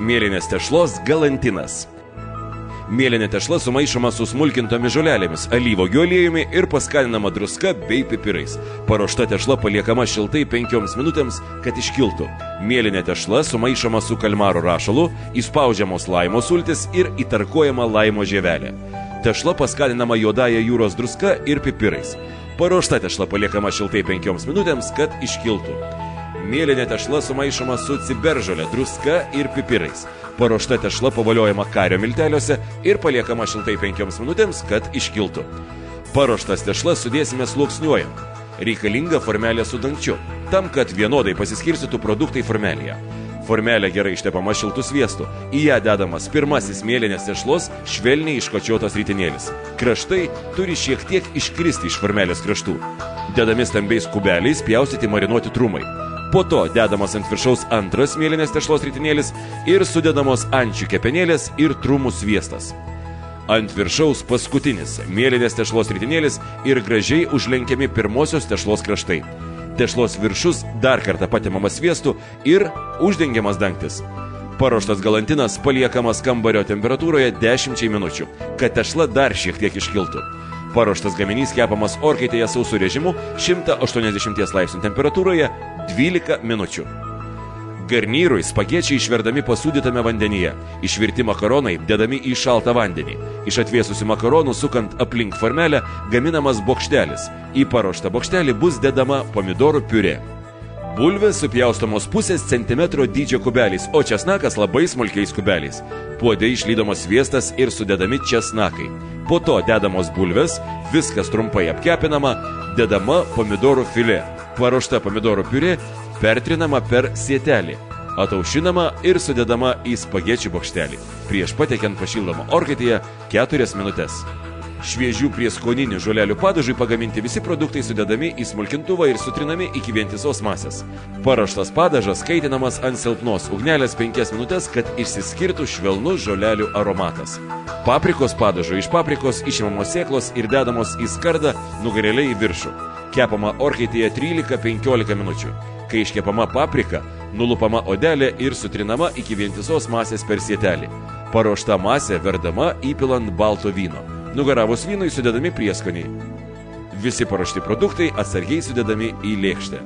Mėlynės tešlos galantinas. Mėlynė tešla sumaišoma su smulkintomis žolelėmis, alyvuogių aliejumi ir paskaninama druska bei pipirais. Paruošta tešla paliekama šiltai 5 minutėms, kad iškiltų. Mėlynė tešla sumaišoma su kalmaro rašalu, įspaudžiamos laimo sultis ir įtarkuojama laimo žievelė. Tešla paskaninama juodąja jūros druska ir pipirais. Paruošta tešla paliekama šiltai 5 minutėms, kad iškiltų. Mėlynė tešla sumaišoma su ciberžolė, druska ir pipirais. Paruošta tešla pavoliojama kario milteliuose ir paliekama šiltai 5 minutėms, kad iškiltų. Paruoštas tešlas sudėsime sluoksniuojant. Reikalinga formelė su dangčiu, tam, kad vienodai pasiskirstytų produktai formelėje. Formelė gerai ištepama šiltų sviestu. Į ją dedamas pirmasis mėlynės tešlos švelniai iškočiotas ritinėlis. Kraštai turi šiek tiek iškristi iš formelės kraštų. Dedami stambiais kubeliais pjaustyti marinuoti trumai. Po to dedamas ant viršaus antras mėlynės tešlos ritinėlis ir sudedamos ančių kepenėlės ir trumų sviestas. Ant viršaus paskutinis mėlynės tešlos ritinėlis ir gražiai užlenkiami pirmosios tešlos kraštai. Tešlos viršus dar kartą patimamas sviestu ir uždengiamas dangtis. Paruoštas galantinas paliekamas kambario temperatūroje 10 minučių, kad tešla dar šiek tiek iškiltų. Paruoštas gaminys kepamas orkaitėje sausu režimu 180 laipsnių temperatūroje 12 minučių. Garnyrui spagečiai išverdami pasūdytame vandenyje. Išvirti makaronai dedami į šaltą vandenį. Iš atvėsusių makaronų sukant aplink formelę gaminamas bokštelis. Į paruoštą bokštelį bus dedama pomidorų piurė. Bulvės supjaustomos pusės centimetro dydžio kubeliais, o česnakas labai smulkiais kubeliais. Puode išlydomas sviestas ir sudedami česnakai. Po to dedamos bulvės, viskas trumpai apkepinama, dedama pomidorų filė. Paruošta pomidorų piurė pertrinama per sietelį, ataušinama ir sudedama į spagečių bokštelį. Prieš patiekiant pašildomą orkaitėje 4 minutės. Šviežių prieskoninių žolelių padažui pagaminti visi produktai sudedami į smulkintuvą ir sutrinami iki vientisos masės. Paruoštas padažas kaitinamas ant silpnos ugnelės 5 minutės, kad išsiskirtų švelnus žolelių aromatas. Paprikos padažo iš paprikos išimamos sėklos ir dedamos į skardą nugarėliai į viršų. Kepama orkaitėje 13-15 minučių. Kai iškepama paprika, nulupama odelė ir sutrinama iki vientisos masės per sietelį. Paruošta masė verdama įpilant balto vyno. Nugaravus vynui sudedami prieskoniai. Visi paruošti produktai atsargiai sudedami į lėkštę.